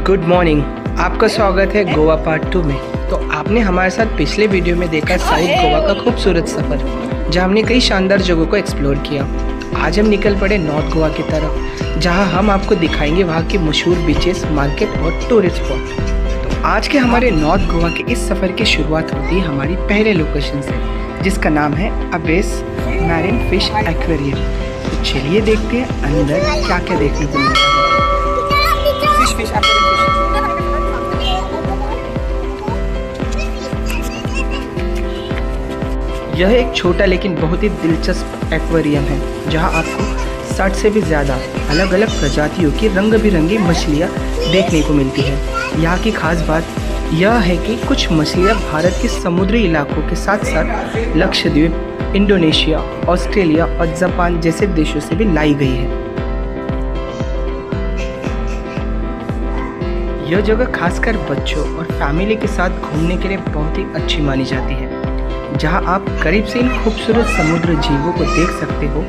Good morning, आपका स्वागत है गोवा पार्ट 2 में। तो आपने हमारे साथ पिछले वीडियो में देखा साउथ गोवा का खूबसूरत सफ़र, जहां हमने कई शानदार जगहों को एक्सप्लोर किया। आज हम निकल पड़े नॉर्थ गोवा की तरफ, जहां हम आपको दिखाएंगे वहां की मशहूर बीचेस, मार्केट और टूरिस्ट स्पॉट। तो आज के हमारे नॉर्थ गोवा के इस सफ़र की शुरुआत होती है हमारी पहले लोकेशन से, जिसका नाम है अबेस मैरिन फिश एक्वेरियम। तो चलिए देखते हैं अंदर क्या क्या देखने को मिलता है। यह एक छोटा लेकिन बहुत ही दिलचस्प एक्वेरियम है, जहां आपको 60 से भी ज़्यादा अलग अलग प्रजातियों की रंग बिरंगी मछलियां देखने को मिलती है। यहाँ की खास बात यह है कि कुछ मछलियां भारत के समुद्री इलाकों के साथ साथ लक्षद्वीप, इंडोनेशिया, ऑस्ट्रेलिया और जापान जैसे देशों से भी लाई गई है। यह जगह खासकर बच्चों और फैमिली के साथ घूमने के लिए बहुत ही अच्छी मानी जाती है, जहां आप करीब से इन खूबसूरत समुद्र जीवों को देख सकते हो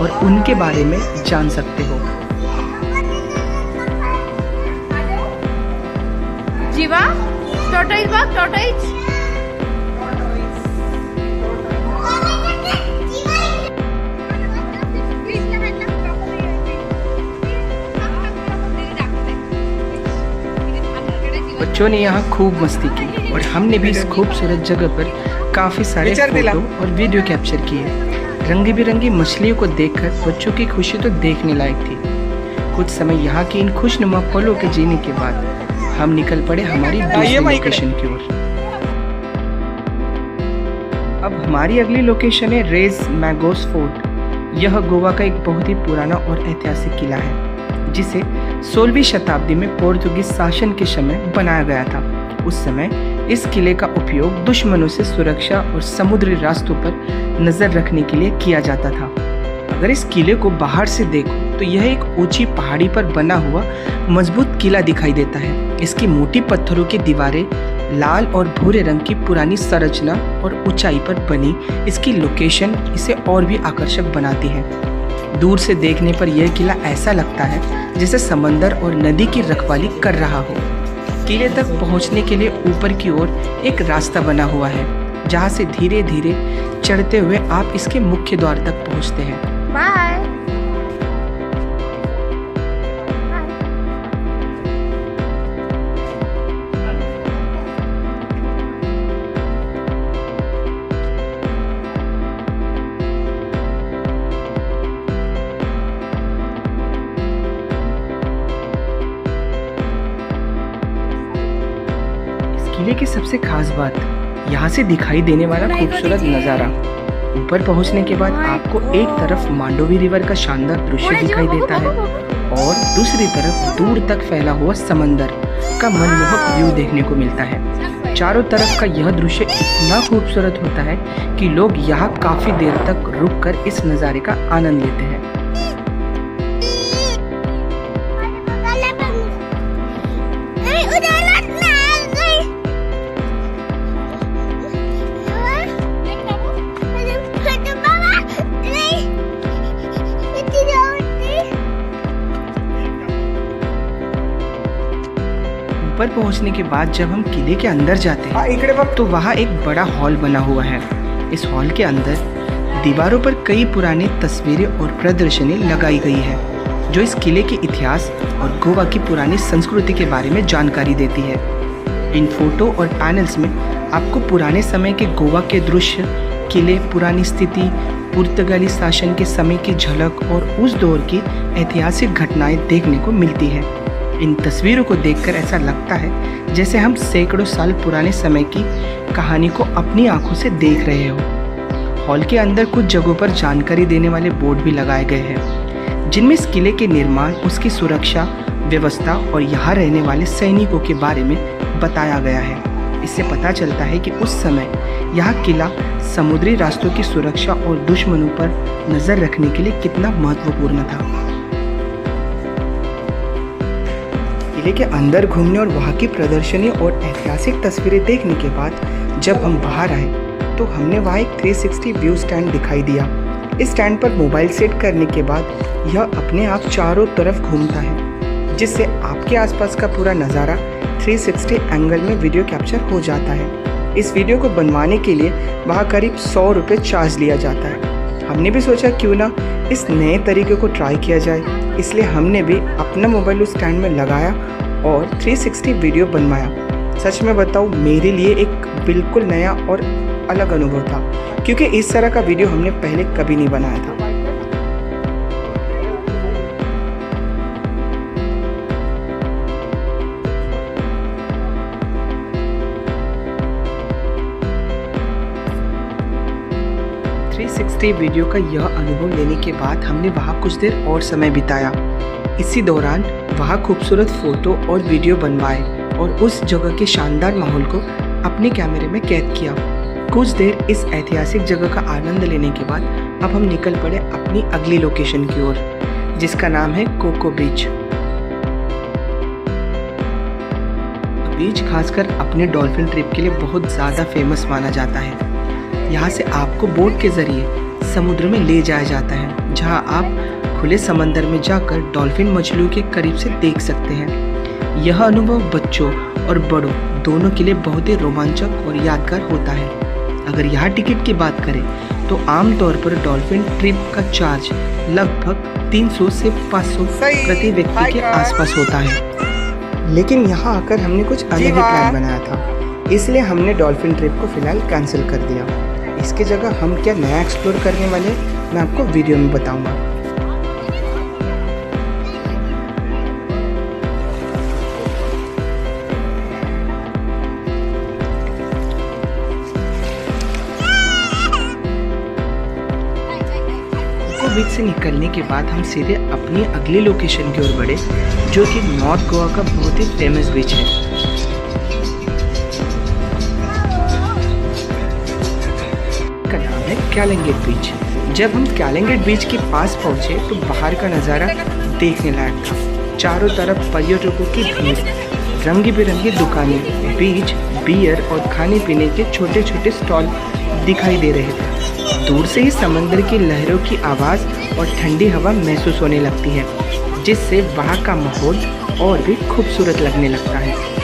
और उनके बारे में जान सकते हो। जीवा, tortoise bug, tortoise. बच्चों ने यहाँ खूब मस्ती की और हमने भी इस खूबसूरत जगह पर काफ़ी सारे फोटो और वीडियो कैप्चर किए। रंगी बिरंगी मछलियों को देखकर बच्चों की खुशी तो देखने लायक थी। कुछ समय यहाँ की इन खुशनुमा पलों के जीने के बाद हम निकल पड़े हमारी दूसरी लोकेशन की ओर। अब हमारी अगली लोकेशन है रेज मैगोस फोर्ट। यह गोवा का एक बहुत ही पुराना और ऐतिहासिक किला है, जिसे 16वीं शताब्दी में पोर्तुगीज शासन के समय बनाया गया था। उस समय इस किले का उपयोग दुश्मनों से सुरक्षा और समुद्री रास्तों पर नज़र रखने के लिए किया जाता था। अगर इस किले को बाहर से देखो तो यह एक ऊंची पहाड़ी पर बना हुआ मजबूत किला दिखाई देता है। इसकी मोटी पत्थरों की दीवारें, लाल और भूरे रंग की पुरानी संरचना और ऊंचाई पर बनी इसकी लोकेशन इसे और भी आकर्षक बनाती है। दूर से देखने पर यह किला ऐसा लगता है जैसे समंदर और नदी की रखवाली कर रहा हो। किले तक पहुंचने के लिए ऊपर की ओर एक रास्ता बना हुआ है, जहां से धीरे धीरे चढ़ते हुए आप इसके मुख्य द्वार तक पहुंचते हैं। बाय। किले की सबसे खास बात यहाँ से दिखाई देने वाला खूबसूरत नज़ारा। ऊपर पहुँचने के बाद आपको एक तरफ मांडोवी रिवर का शानदार दृश्य दिखाई देता है और दूसरी तरफ दूर तक फैला हुआ समंदर का मनमोहक व्यू देखने को मिलता है। चारों तरफ का यह दृश्य इतना खूबसूरत होता है कि लोग यहाँ काफ़ी देर तक रुककर इस नज़ारे का आनंद लेते हैं। ऊपर पहुंचने के बाद जब हम किले के अंदर जाते हैं तो वहाँ एक बड़ा हॉल बना हुआ है। इस हॉल के अंदर दीवारों पर कई पुरानी तस्वीरें और प्रदर्शनी लगाई गई है, जो इस किले के इतिहास और गोवा की पुरानी संस्कृति के बारे में जानकारी देती है। इन फोटो और पैनल्स में आपको पुराने समय के गोवा के दृश्य, किले, पुरानी स्थिति, पुर्तगाली शासन के समय की झलक और उस दौर की ऐतिहासिक घटनाएं देखने को मिलती है। इन तस्वीरों को देखकर ऐसा लगता है जैसे हम सैकड़ों साल पुराने समय की कहानी को अपनी आंखों से देख रहे हो। हॉल के अंदर कुछ जगहों पर जानकारी देने वाले बोर्ड भी लगाए गए हैं, जिनमें इस किले के निर्माण, उसकी सुरक्षा व्यवस्था और यहाँ रहने वाले सैनिकों के बारे में बताया गया है। इससे पता चलता है कि उस समय यह किला समुद्री रास्तों की सुरक्षा और दुश्मनों पर नज़र रखने के लिए कितना महत्वपूर्ण था। किले के अंदर घूमने और वहाँ की प्रदर्शनी और ऐतिहासिक तस्वीरें देखने के बाद जब हम बाहर आए तो हमने वहाँ एक 360 व्यू स्टैंड दिखाई दिया। इस स्टैंड पर मोबाइल सेट करने के बाद यह अपने आप चारों तरफ घूमता है। जिससे आपके आसपास का पूरा नज़ारा 360 एंगल में वीडियो कैप्चर हो जाता है। इस वीडियो को बनवाने के लिए वहाँ करीब 100 रुपये चार्ज लिया जाता है। हमने भी सोचा क्यों ना इस नए तरीके को ट्राई किया जाए, इसलिए हमने भी अपना मोबाइल उस स्टैंड में लगाया और 360 वीडियो बनवाया। सच में बताऊँ, मेरे लिए एक बिल्कुल नया और अलग अनुभव था, क्योंकि इस तरह का वीडियो हमने पहले कभी नहीं बनाया था। वीडियो का यह अनुभव लेने के बाद हमने वहाँ कुछ देर और समय बिताया। इसी दौरान वहाँ खूबसूरत फ़ोटो और वीडियो बनवाए और उस जगह के शानदार माहौल को अपने कैमरे में कैद किया। कुछ देर इस ऐतिहासिक जगह का आनंद लेने के बाद अब हम निकल पड़े अपनी अगली लोकेशन की ओर, जिसका नाम है कोको बीच। बीच खासकर अपने डॉल्फिन ट्रिप के लिए बहुत ज़्यादा फेमस माना जाता है। यहाँ से आपको बोट के ज़रिए समुद्र में ले जाया जाता है, जहाँ आप खुले समंदर में जाकर डॉल्फिन मछलियों के करीब से देख सकते हैं। यह अनुभव बच्चों और बड़ों दोनों के लिए बहुत ही रोमांचक और यादगार होता है। अगर यहाँ टिकट की बात करें तो आमतौर पर डॉल्फिन ट्रिप का चार्ज लगभग 300 से 500 प्रति व्यक्ति के आसपास होता है। लेकिन यहाँ आकर हमने कुछ अलग ही प्लान बनाया था, इसलिए हमने डॉल्फिन ट्रिप को फिलहाल कैंसिल कर दिया। इसकी जगह हम क्या नया एक्सप्लोर करने वाले मैं आपको वीडियो में बताऊंगा। कोको बीच से निकलने के बाद हम सीधे अपनी अगली लोकेशन की ओर बढ़े, जो कि नॉर्थ गोवा का बहुत ही फेमस बीच है। कैलेंगेट बीच। जब हम कैलेंगेट बीच के पास पहुंचे तो बाहर का नज़ारा देखने लायक था। चारों तरफ पर्यटकों की भीड़, रंगी बिरंगी दुकानें, बीच, बियर और खाने पीने के छोटे छोटे स्टॉल दिखाई दे रहे थे। दूर से ही समंदर की लहरों की आवाज़ और ठंडी हवा महसूस होने लगती है, जिससे वहाँ का माहौल और भी खूबसूरत लगने लगता है।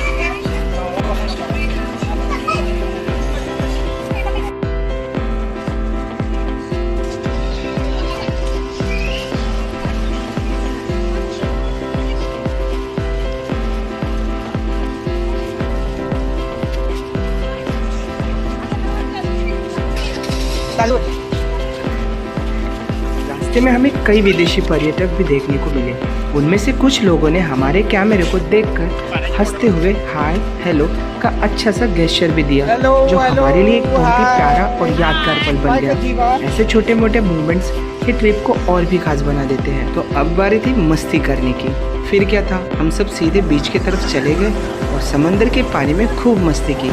रास्ते में हमें कई विदेशी पर्यटक भी देखने को मिले। उनमें से कुछ लोगों ने हमारे कैमरे को देखकर हंसते हुए हाय हेलो का अच्छा सा गेस्चर भी दिया, जो हमारे लिए एक बहुत ही प्यारा और यादगार पल बन गया। ऐसे छोटे मोटे मूवमेंट्स ये ट्रिप को और भी खास बना देते हैं। तो अब बारी थी मस्ती करने की। फिर क्या था, हम सब सीधे बीच की तरफ चले गए और समंदर के पानी में खूब मस्ती की।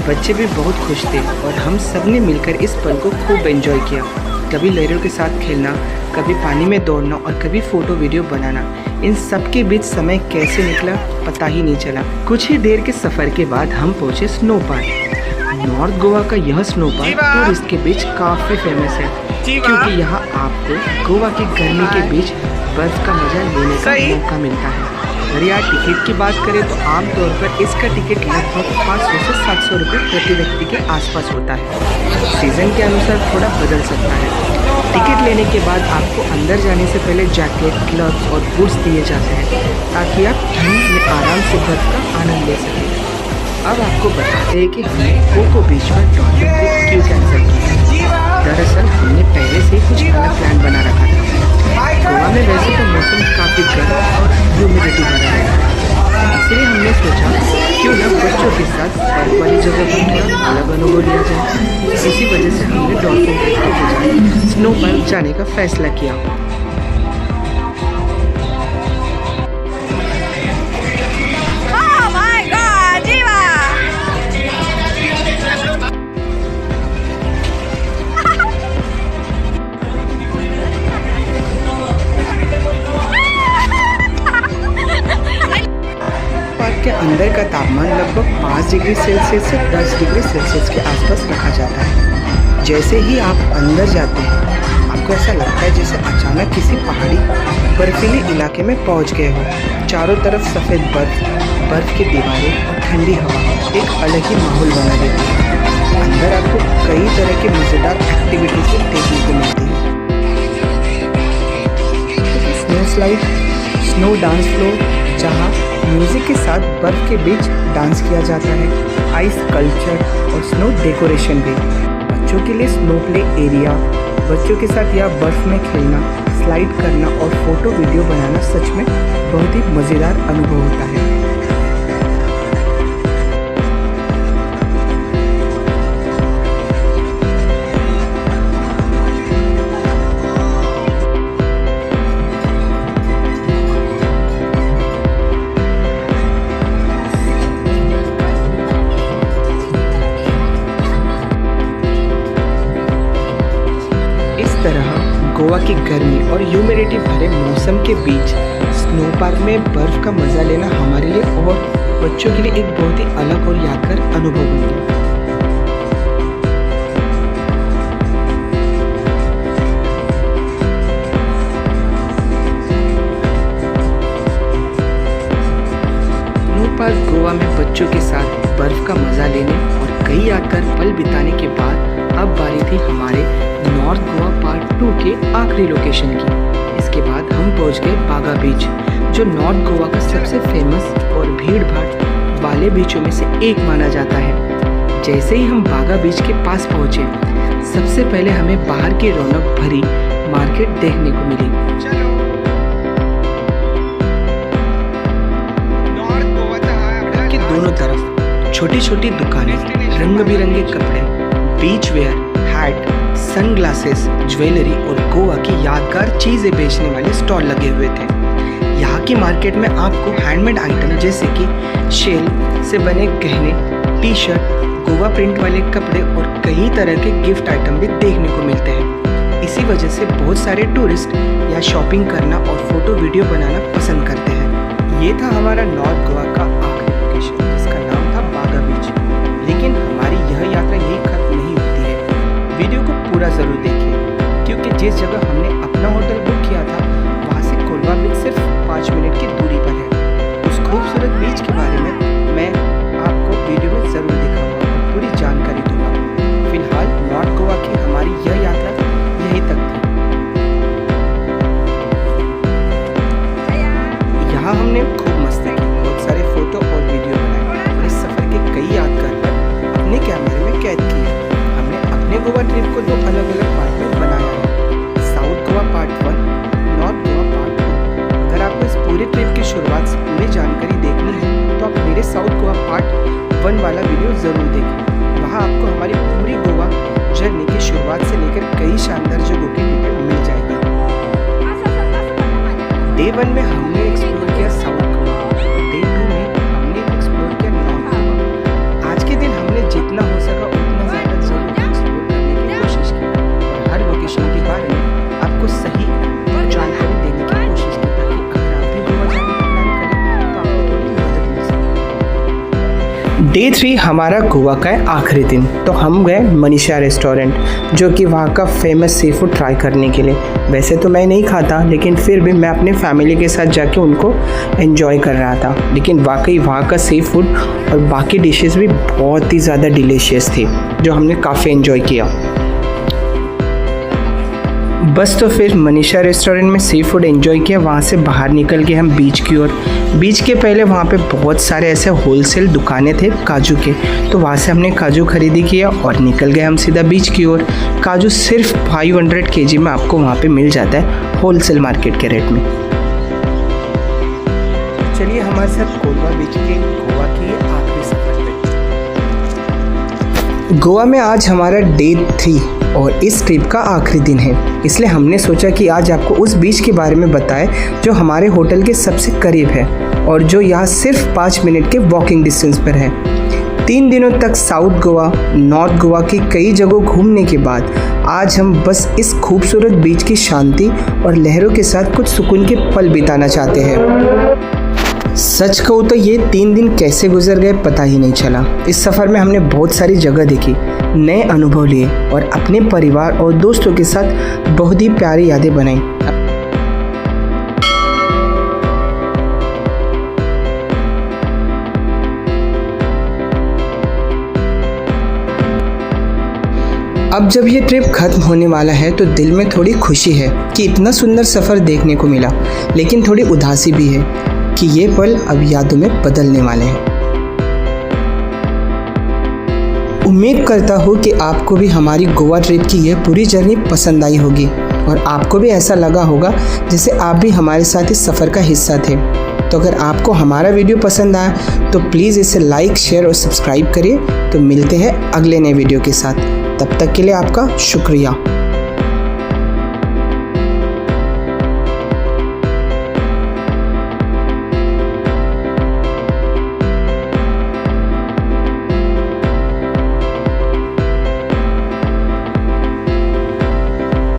बच्चे भी बहुत खुश थे और हम सब ने मिलकर इस पल को खूब एंजॉय किया। कभी लहरों के साथ खेलना, कभी पानी में दौड़ना और कभी फ़ोटो वीडियो बनाना। इन सब के बीच समय कैसे निकला पता ही नहीं चला। कुछ ही देर के सफ़र के बाद हम पहुँचे स्नो पार्क। नॉर्थ गोवा का यह स्नो पार्क टूरिस्ट के बीच काफ़ी फेमस है, क्योंकि यहाँ आपको गोवा की गर्मी के बीच बर्फ़ का मज़ा लेने का मौका मिलता है। अगर यहाँ टिकट की बात करें तो आमतौर पर इसका टिकट लगभग 500 से 700 रुपये प्रति व्यक्ति के आसपास होता है। सीज़न के अनुसार थोड़ा बदल सकता है। टिकट लेने के बाद आपको अंदर जाने से पहले जैकेट, ग्लव्स और बूट्स दिए जाते हैं, ताकि आप ठंड में आराम से बर्फ का आनंद ले सकें। अब आपको बताते हैं कि हमने कोको बीच पर डॉल्फिन ट्रिप क्यों कैंसिल की। दरअसल हमने पहले से ही कुछ अलग प्लान बना रखा था। गोवा में वैसे तो मौसम काफ़ी गर्म और ह्यूमिडिटी भरा है, इसलिए हमने सोचा क्यों ना बच्चों के साथ बर्फ वाली जगह पर थोड़ा अलग अनुभव लिया जाए। इसी वजह से हमने डॉल्फिन ट्रिप के बजाय स्नो पार्क जाने का फैसला किया। के अंदर का तापमान लगभग 5 डिग्री सेल्सियस से 10 डिग्री सेल्सियस के आसपास रखा जाता है। जैसे ही आप अंदर जाते हैं आपको आपको ऐसा लगता है जैसे अचानक किसी पहाड़ी बर्फीले इलाके में पहुंच गए हो। चारों तरफ सफ़ेद बर्फ की दीवारें और ठंडी हवा एक अलग ही माहौल बना देती है। अंदर आपको कई तरह की मज़ेदार एक्टिविटीज़ देखने को मिलती है। Snow slide, snow dance floor, जहाँ म्यूज़िक के साथ बर्फ़ के बीच डांस किया जाता है, आइस कल्चर और स्नो डेकोरेशन भी। बच्चों के लिए स्नो प्ले एरिया, बच्चों के साथ या बर्फ़ में खेलना, स्लाइड करना और फ़ोटो वीडियो बनाना सच में बहुत ही मज़ेदार अनुभव होता है। गोवा की गर्मी और ह्यूमिडिटी भरे मौसम के बीच स्नो पार्क में बर्फ़ का मज़ा लेना हमारे लिए और बच्चों के लिए एक बहुत ही अलग और यादगार अनुभव बन गया। स्नो पार्क गोवा में बच्चों के साथ बर्फ़ का मज़ा लेने और कई यादगार पल बिताने के बाद अब बारी थी हमारे नॉर्थ गोवा पार्ट 2 के आखिरी लोकेशन की। इसके बाद हम पहुंच गए बागा बीच, जो नॉर्थ गोवा का सबसे फेमस और भीड़ भाड़ वाले बीचों में से एक माना जाता है। जैसे ही हम बागा बीच के पास पहुंचे, सबसे पहले हमें बाहर की रौनक भरी मार्केट देखने को मिली। के दोनों तरफ छोटी छोटी दुकानें, रंग बिरंगे कपड़े, बीच वेयर, हैट, सनग्लासेस, ज्वेलरी और गोवा की यादगार चीज़ें बेचने वाले स्टॉल लगे हुए थे। यहाँ की मार्केट में आपको हैंडमेड आइटम जैसे कि शेल से बने गहने, टी शर्ट, गोवा प्रिंट वाले कपड़े और कई तरह के गिफ्ट आइटम भी देखने को मिलते हैं। इसी वजह से बहुत सारे टूरिस्ट यहाँ शॉपिंग करना और फोटो वीडियो बनाना पसंद करते हैं। ये था हमारा नॉर्थ गोवा का आखिरी लोकेशन, जिसका नाम था बागा बीच। लेकिन हमारी यह यात्रा यही खत्म नहीं होती है। वीडियो को पूरा ज़रूर देखिए, क्योंकि जिस जगह हमने अपना होटल बुक किया था वहाँ से कोलवा बीच सिर्फ 5 मिनट की दूरी पर है। उस खूबसूरत बीच के बारे में मैं आपको वीडियो में ज़रूर दिखाऊंगा और पूरी जानकारी दूंगा। फिलहाल नॉर्थ गोवा की हमारी यह यात्रा यहीं तक थी। यहाँ हमने खूब मस्ती की, बहुत सारे फोटो और वीडियो बनाए और इस सफ़र के कई यादगार पल अपने कैमरे में कैद किए। हमने अपने गोवा ट्रिप को 2 अलग अलग पार्ट में बनाया है, south Goa part 1, north Goa part 2। अगर आपको इस पूरे ट्रिप की शुरुआत से पूरी जानकारी देखनी है तो आप मेरे साउथ गोवा पार्ट 1 वाला वीडियो ज़रूर देखें। वहाँ आपको हमारी पूरी गोवा जर्नी की शुरुआत से लेकर कई शानदार जगहों की डिटेल मिल जाएगी। डे 1 में हमने एक्सप्लोर किया साउथ गोवा, डे 2 में हमने एक्सप्लोर किया नॉर्थ गोवा। आज के दिन हमने जितना हो सका उतना ज़्यादा जरूर एक्सप्लोर करने की कोशिश की और हर लोकेशन के बारे में आपको सही जानकारी देने की कोशिश की, ताकि अगर आप भी गोवा जाने का प्लान करें तो आपको थोड़ी मदद मिल सके। डे 3 हमारा गोवा का आखिरी दिन, तो हम गए मनीषा रेस्टोरेंट, जो कि वहाँ का फेमस सी फूड ट्राई करने के लिए। वैसे तो मैं नहीं खाता, लेकिन फिर भी मैं अपने फैमिली के साथ जाके उनको एंजॉय कर रहा था। लेकिन वाकई वहाँ का सी फूड और बाकी डिशेस भी बहुत ही ज़्यादा डिलीशियस थी, जो हमने काफ़ी एंजॉय किया। बस तो फिर मनीषा रेस्टोरेंट में सी फूड एंजॉय किया, वहाँ से बाहर निकल के हम बीच की ओर। बीच के पहले वहाँ पे बहुत सारे ऐसे होलसेल दुकानें थे काजू के, तो वहाँ से हमने काजू खरीदी किया और निकल गए हम सीधा बीच की ओर। काजू सिर्फ 500 kg में आपको वहाँ पे मिल जाता है होलसेल मार्केट के रेट में। चलिए हमारे साथ कोलवा बीच के गोवा की आखिरी सफर पे। गोवा में आज हमारा डे 3 और इस ट्रिप का आखिरी दिन है, इसलिए हमने सोचा कि आज आपको उस बीच के बारे में बताएं जो हमारे होटल के सबसे करीब है और जो यहाँ सिर्फ 5 मिनट के वॉकिंग डिस्टेंस पर है। 3 दिनों तक साउथ गोवा, नॉर्थ गोवा की कई जगहों घूमने के बाद आज हम बस इस खूबसूरत बीच की शांति और लहरों के साथ कुछ सुकून के पल बिताना चाहते हैं। सच कहूँ तो ये 3 दिन कैसे गुजर गए पता ही नहीं चला। इस सफ़र में हमने बहुत सारी जगह देखी, नए अनुभव लिए और अपने परिवार और दोस्तों के साथ बहुत ही प्यारी यादें बनाई। अब जब ये ट्रिप खत्म होने वाला है तो दिल में थोड़ी खुशी है कि इतना सुंदर सफ़र देखने को मिला, लेकिन थोड़ी उदासी भी है कि ये पल अब यादों में बदलने वाले हैं। उम्मीद करता हूँ कि आपको भी हमारी गोवा ट्रिप की यह पूरी जर्नी पसंद आई होगी और आपको भी ऐसा लगा होगा जैसे आप भी हमारे साथ इस सफ़र का हिस्सा थे। तो अगर आपको हमारा वीडियो पसंद आया तो प्लीज़ इसे लाइक, शेयर और सब्सक्राइब करिए। तो मिलते हैं अगले नए वीडियो के साथ, तब तक के लिए आपका शुक्रिया।